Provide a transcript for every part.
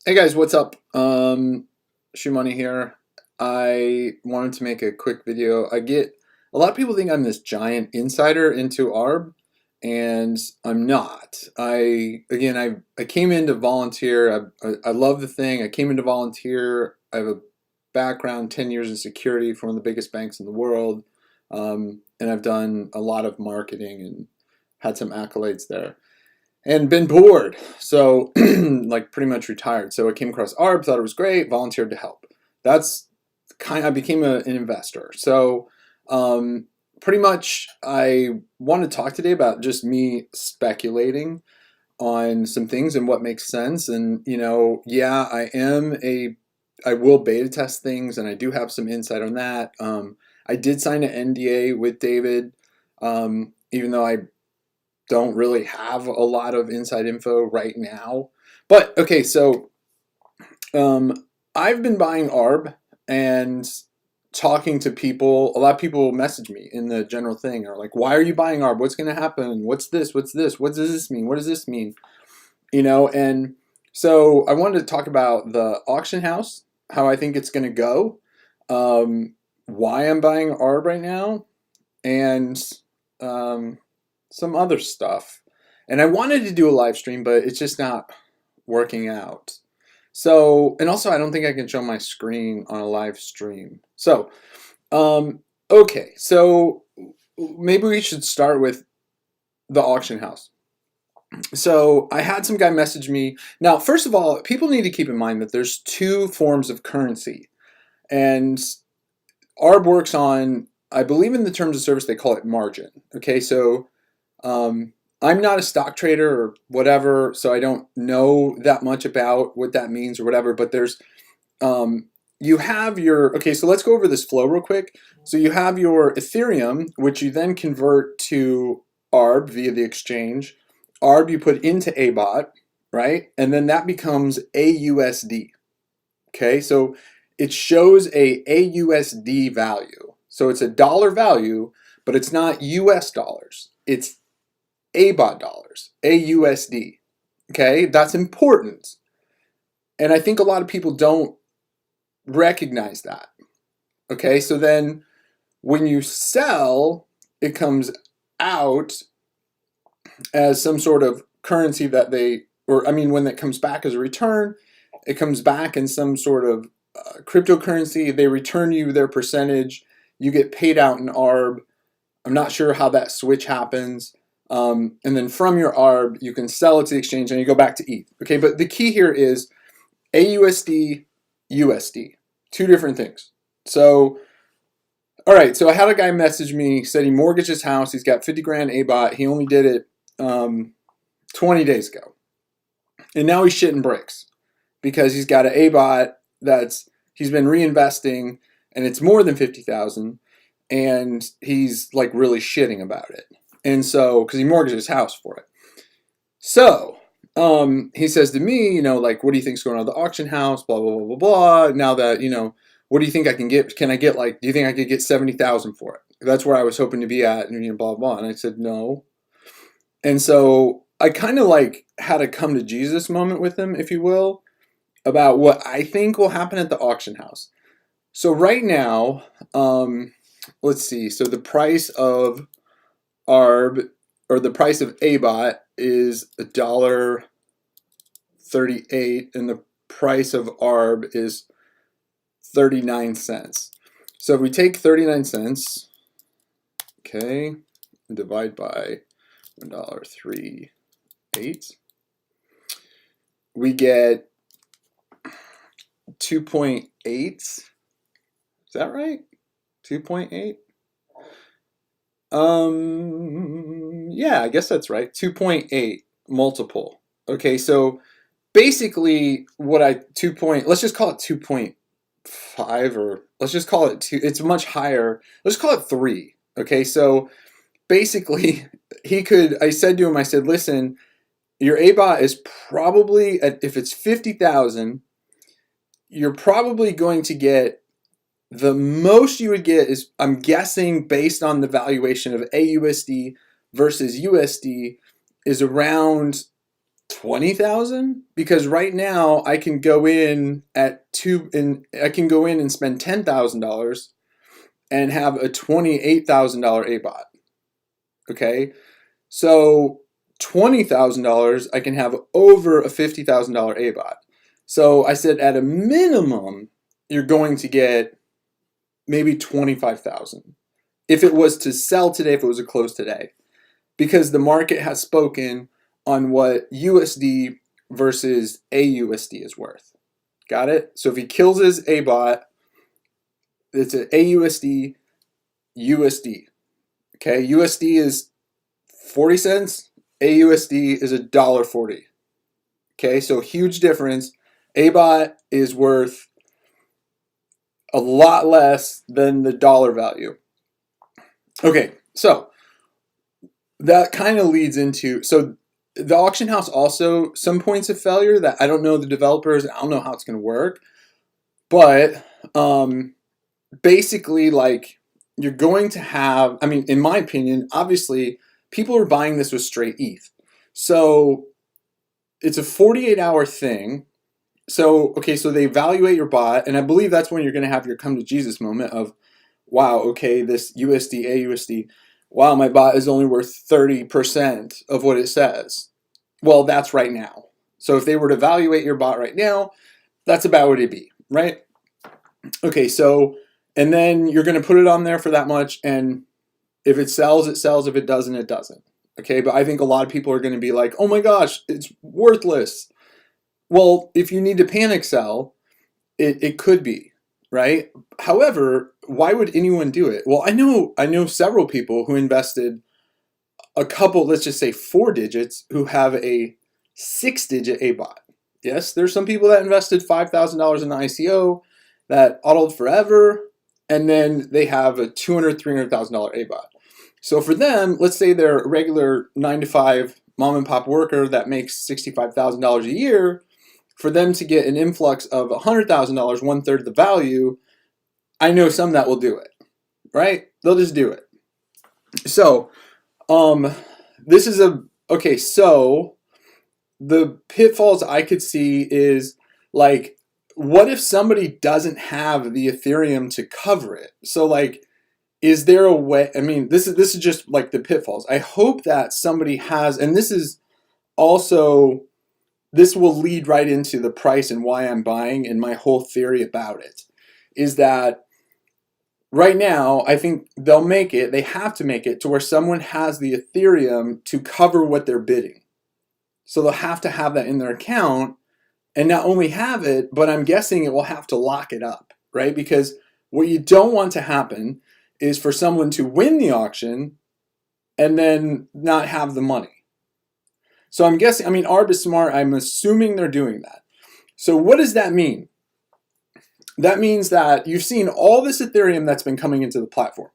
Hey guys, what's up? Shoemoney here. I wanted to make a quick video. A lot of people think I'm this giant insider into ARB, and I'm not. I came in to volunteer. I love the thing. I came in to volunteer. I have a background, 10 years in security for one of the biggest banks in the world, and I've done a lot of marketing and had some accolades there and been bored. So like pretty much retired. So I came across ARB, thought it was great, volunteered to help. That's I became an investor. So pretty much I want to talk today about just me speculating on some things and what makes sense. And yeah, I will beta test things, and I do have some insight on that. I did sign an NDA with David, even though I don't really have a lot of inside info right now. But okay, so um, I've been buying ARB and talking to people. A lot of people message me in the general thing, are like, "Why are you buying ARB? What's going to happen? What's this? What's this? What does this mean? What does this mean?" And so I wanted to talk about the auction house, how I think it's going to go, why I'm buying ARB right now, and some other stuff. And I wanted to do a live stream, but it's just not working out. So, and also I don't think I can show my screen on a live stream. So, okay, so maybe we should start with the auction house. So I had some guy message me. Now, first of all, people need to keep in mind that there's two forms of currency. And ARB works on, I believe in the terms of service, they call it margin. Okay, so I'm not a stock trader or whatever, so I don't know that much about what that means or whatever, but there's, you have your, okay, so let's go over this flow real quick. So you have your Ethereum, which you then convert to ARB via the exchange. ARB you put into aBot, right? And then that becomes AUSD, okay? So it shows a AUSD value. So it's a dollar value, but it's not US dollars. It's aBot dollars, AUSD. Okay, that's important. And I think a lot of people don't recognize that. Okay, so then when you sell, it comes out as some sort of currency that when it comes back as a return, it comes back in some sort of cryptocurrency. They return you their percentage. You get paid out in ARB. I'm not sure how that switch happens. And then from your ARB, you can sell it to the exchange and you go back to ETH. Okay, but the key here is AUSD, USD, two different things. So, all right, so I had a guy message me, said he mortgaged his house. He's got 50 grand aBot. He only did it 20 days ago. And now he's shitting bricks because he's got an aBot he's been reinvesting, and it's more than 50,000, and he's like really shitting about it. And so, because he mortgaged his house for it. So, he says to me, like, what do you think's going on at the auction house? Blah, blah, blah, blah, blah. Now that, what do you think I can get? Can I get do you think I could get 70,000 for it? That's where I was hoping to be at, and blah, blah. And I said, no. And so I kind of had a come to Jesus moment with him, if you will, about what I think will happen at the auction house. So right now, let's see. So the price of ARB, or the price of aBot, is $1.38, and the price of ARB is 39 cents. So if we take 39 cents, okay, and divide by $1.38, we get 2.8. Is that right? 2.8? Yeah, I guess that's right. 2.8 multiple. Okay, so basically let's just call it 2.5, or let's just call it 2. It's much higher. Let's call it 3. Okay, so basically I said to him, I said, listen, your aBot is probably, if it's 50,000, you're probably going to get, the most you would get is, I'm guessing based on the valuation of AUSD versus USD, is around 20,000? Because right now I can go in at I can go in and spend $10,000 and have a $28,000 aBot. Okay, so $20,000 I can have over a $50,000 aBot. So I said at a minimum you're going to get maybe 25,000 if it was to sell today, if it was to close today, because the market has spoken on what USD versus AUSD is worth. Got it? So if he kills his aBot, it's an AUSD USD. Okay, USD is 40 cents, AUSD is $1.40. Okay, so huge difference. aBot is worth a lot less than the dollar value. Okay, so that kind of leads into, so the auction house also, some points of failure that I don't know the developers, I don't know how it's going to work, but basically, like, you're going to have, I mean, in my opinion, obviously, people are buying this with straight ETH. So it's a 48-hour thing. So, okay, so they evaluate your bot, and I believe that's when you're going to have your come to Jesus moment of, wow, okay, this USD, AUSD, wow, my bot is only worth 30% of what it says. Well, that's right now. So if they were to evaluate your bot right now, that's about what it'd be, right? Okay, so, and then you're going to put it on there for that much, and if it sells, it sells. If it doesn't, it doesn't. Okay, but I think a lot of people are going to be like, oh my gosh, it's worthless. Well, if you need to panic sell, it could be, right? However, why would anyone do it? Well, I know several people who invested a couple, let's just say 4 digits, who have a 6-digit aBot. Yes, there's some people that invested $5,000 in the ICO that audited forever, and then they have a $200,000, $300,000 aBot. So for them, let's say they're a regular 9-to-5 mom and pop worker that makes $65,000 a year. For them to get an influx of $100,000, 1/3 of the value, I know some that will do it, right? They'll just do it. So, this is okay, so the pitfalls I could see is, like, what if somebody doesn't have the Ethereum to cover it? So, like, is there a way, I mean, this is just like the pitfalls. I hope that somebody has, and this is also, this will lead right into the price and why I'm buying, and my whole theory about it is that right now, I think they'll make it, they have to make it to where someone has the Ethereum to cover what they're bidding. So they'll have to have that in their account, and not only have it, but I'm guessing it will have to lock it up, right? Because what you don't want to happen is for someone to win the auction and then not have the money. So I'm guessing, I mean, ARB is smart. I'm assuming they're doing that. So what does that mean? That means that you've seen all this Ethereum that's been coming into the platform,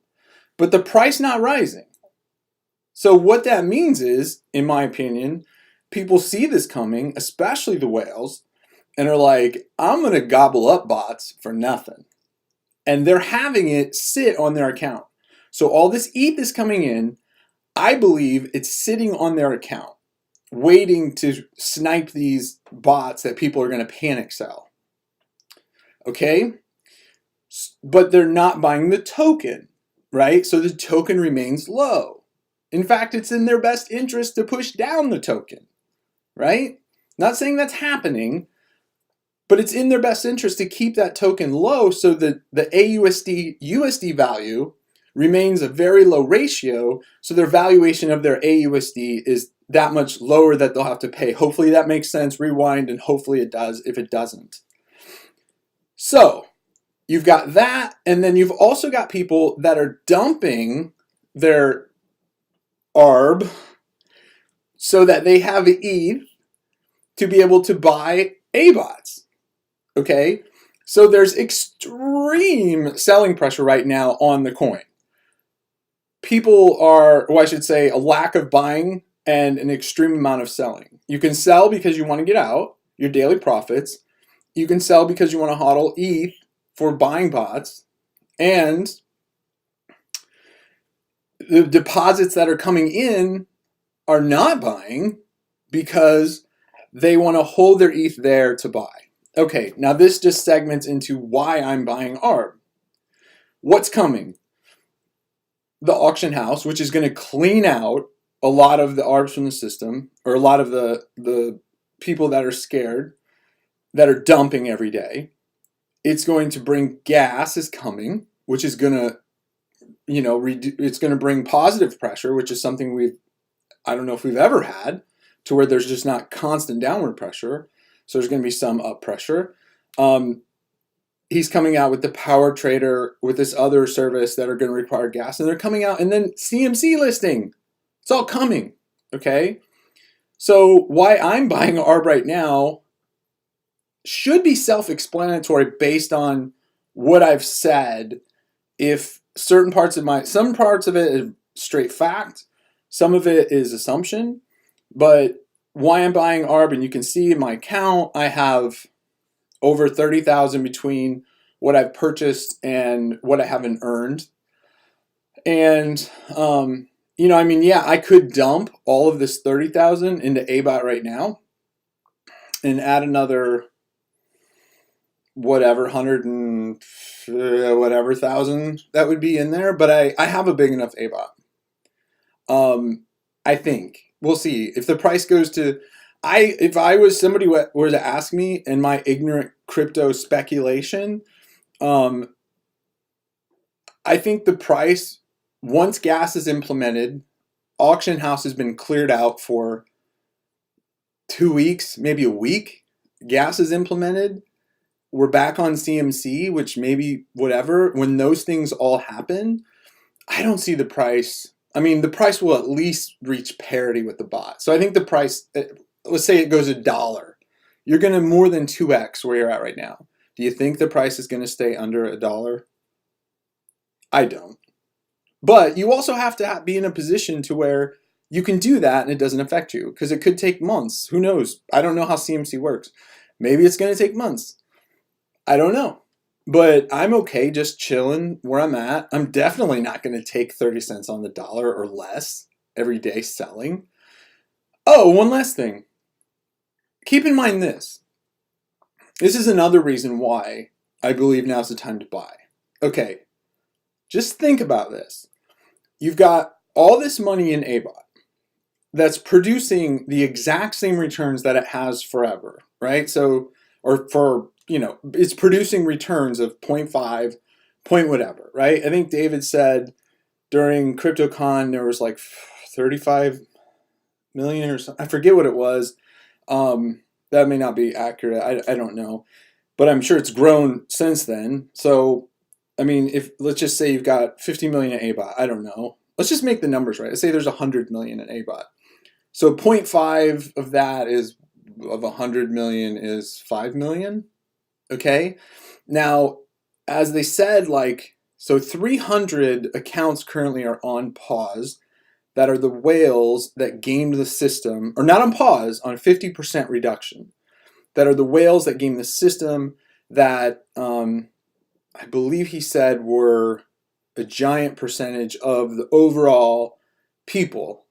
but the price not rising. So what that means is, in my opinion, people see this coming, especially the whales, and are like, I'm going to gobble up bots for nothing. And they're having it sit on their account. So all this ETH is coming in. I believe it's sitting on their account, waiting to snipe these bots that people are going to panic sell. Okay? But they're not buying the token, right? So the token remains low. In fact, it's in their best interest to push down the token, right? Not saying that's happening, but it's in their best interest to keep that token low so that the AUSD USD value remains a very low ratio, so their valuation of their AUSD is that much lower that they'll have to pay. Hopefully that makes sense. Rewind, and hopefully it does if it doesn't. So you've got that, and then you've also got people that are dumping their ARB so that they have ETH to be able to buy aBots. Okay? So there's extreme selling pressure right now on the coin. People are, or I should say, a lack of buying and an extreme amount of selling. You can sell because you want to get out your daily profits. You can sell because you want to hodl ETH for buying bots. And the deposits that are coming in are not buying because they want to hold their ETH there to buy. Okay, now this just segments into why I'm buying ARB. What's coming? The auction house, which is going to clean out a lot of the ARBs from the system, or a lot of the people that are scared, that are dumping every day. It's going to bring gas is coming, which is going to, it's going to bring positive pressure, which is something I don't know if we've ever had, to where there's just not constant downward pressure. So there's going to be some up pressure. He's coming out with the power trader with this other service that are going to require gas, and they're coming out, and then CMC listing. It's all coming, okay? So why I'm buying ARB right now should be self-explanatory based on what I've said. If some parts of it is straight fact, some of it is assumption, but why I'm buying ARB, and you can see in my account, I have over 30,000 between what I've purchased and what I haven't earned. And, I could dump all of this 30,000 into aBot right now and add another, whatever, 100 and whatever thousand that would be in there. But I have a big enough aBot. I think. We'll see. If the price goes to, if I was somebody were to ask me in my ignorant crypto speculation, I think the price, once gas is implemented, auction house has been cleared out for 2 weeks, maybe a week, gas is implemented, we're back on CMC, which maybe whatever, when those things all happen, I don't see the price. I mean, the price will at least reach parity with the bot. So I think the price, let's say it goes $1. You're going to more than 2x where you're at right now. Do you think the price is going to stay under $1? I don't. But you also have to be in a position to where you can do that and it doesn't affect you, because it could take months. Who knows? I don't know how CMC works. Maybe it's going to take months. I don't know. But I'm okay just chilling where I'm at. I'm definitely not going to take 30 cents on the dollar or less every day selling. Oh, one last thing. Keep in mind this. This is another reason why I believe now's the time to buy. Okay, just think about this. You've got all this money in aBot that's producing the exact same returns that it has forever, right? So, or for, it's producing returns of 0.5, point whatever, right? I think David said during CryptoCon there was like 35 million or something. I forget what it was. That may not be accurate. I don't know. But I'm sure it's grown since then. So, I mean, let's just say you've got 50 million in aBot. I don't know. Let's just make the numbers right. Let's say there's 100 million in aBot. So 0.5 of that of 100 million is 5 million. Okay. Now, as they said, so 300 accounts currently are on pause that are the whales that gamed the system, or not on pause, on 50% reduction, that are the whales that gamed the system that I believe he said were a giant percentage of the overall people,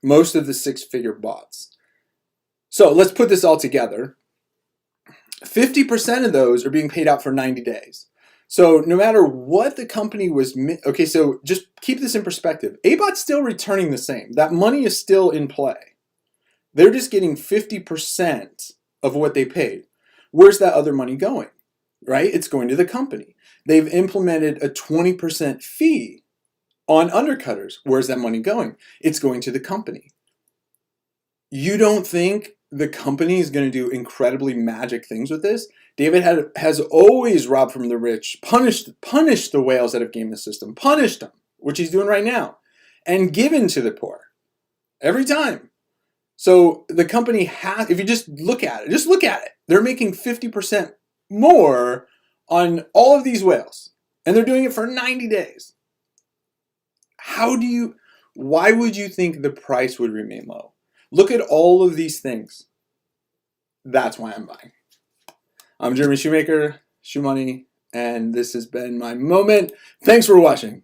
most of the six-figure bots. So let's put this all together. 50% of those are being paid out for 90 days. So no matter what the company was, okay, so just keep this in perspective. aBot's still returning the same. That money is still in play. They're just getting 50% of what they paid. Where's that other money going, right? It's going to the company. They've implemented a 20% fee on undercutters. Where's that money going? It's going to the company. You don't think the company is going to do incredibly magic things with this? David has always robbed from the rich, punished the whales that have gamed the system, punished them, which he's doing right now, and given to the poor every time. So the company has, if you just look at it, they're making 50% more on all of these whales, and they're doing it for 90 days. Why would you think the price would remain low? Look at all of these things. That's why I'm buying. I'm Jeremy Shoemaker, Shoe Money, and this has been my moment. Thanks for watching.